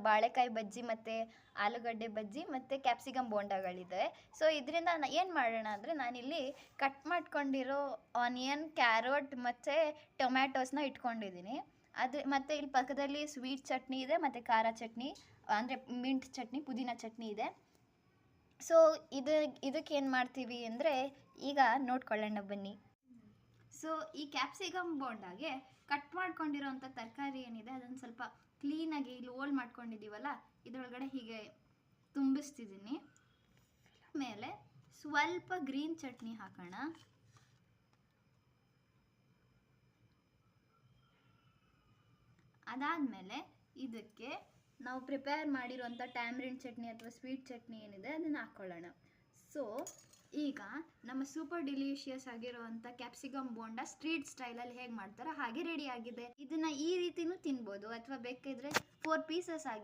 ಬಾಳೆಕಾಯಿ ಬಜ್ಜಿ ಮತ್ತು ಆಲೂಗಡ್ಡೆ ಬಜ್ಜಿ ಮತ್ತು ಕ್ಯಾಪ್ಸಿಕಮ್ ಬೋಂಡಗಳಿದೆ. ಸೊ ಇದರಿಂದ ಏನು ಮಾಡೋಣ ಅಂದರೆ, ನಾನಿಲ್ಲಿ ಕಟ್ ಮಾಡ್ಕೊಂಡಿರೋ ಆನಿಯನ್, ಕ್ಯಾರೋಟ್ ಮತ್ತು ಟೊಮ್ಯಾಟೋಸ್ನ ಇಟ್ಕೊಂಡಿದ್ದೀನಿ. ಅದು ಮತ್ತು ಇಲ್ಲಿ ಪಕ್ಕದಲ್ಲಿ ಸ್ವೀಟ್ ಚಟ್ನಿ ಇದೆ ಮತ್ತು ಖಾರ ಚಟ್ನಿ ಅಂದರೆ ಮಿಂಟ್ ಚಟ್ನಿ, ಪುದೀನ ಚಟ್ನಿ ಇದೆ. ಸೊ ಇದಕ್ಕೆ ಏನು ಮಾಡ್ತೀವಿ ಅಂದರೆ, ಈಗ ನೋಡ್ಕೊಳ್ಳೋಣ ಬನ್ನಿ. ಸೊ ಈ ಕ್ಯಾಪ್ಸಿಕಮ್ ಬೋಂಡಾಗೆ ಕಟ್ ಮಾಡ್ಕೊಂಡಿರೋಂಥ ತರಕಾರಿ ಏನಿದೆ ಅದನ್ನು ಸ್ವಲ್ಪ ಕ್ಲೀನಾಗಿ ಇಲ್ಲಿ ಹೋಲ್ ಮಾಡ್ಕೊಂಡಿದ್ದೀವಲ್ಲ, ಇದರೊಳಗಡೆ ಹೀಗೆ ತುಂಬಿಸ್ತಿದ್ದೀನಿ. ಮೇಲೆ ಸ್ವಲ್ಪ ಗ್ರೀನ್ ಚಟ್ನಿ ಹಾಕೋಣ. ಅದಾದಮೇಲೆ ಇದಕ್ಕೆ ನಾವು ಪ್ರಿಪೇರ್ ಮಾಡಿರೋಂಥ ಟ್ಯಾಮ್ರಿನ್ ಚಟ್ನಿ ಅಥವಾ ಸ್ವೀಟ್ ಚಟ್ನಿ ಏನಿದೆ ಅದನ್ನು ಹಾಕ್ಕೊಳ್ಳೋಣ. ಸೊ ಈಗ ನಮ್ಮ ಸೂಪರ್ ಡಿಲಿಷಿಯಸ್ ಆಗಿರುವಂಥ ಕ್ಯಾಪ್ಸಿಕಮ್ ಬೋಂಡ ಸ್ಟ್ರೀಟ್ ಸ್ಟೈಲಲ್ಲಿ ಹೇಗೆ ಮಾಡ್ತಾರೋ ಹಾಗೆ ರೆಡಿ ಆಗಿದೆ. ಇದನ್ನು ಈ ರೀತಿನೂ ತಿನ್ಬೋದು, ಅಥವಾ ಬೇಕಿದ್ರೆ 4 ಪೀಸಸ್ ಆಗಿ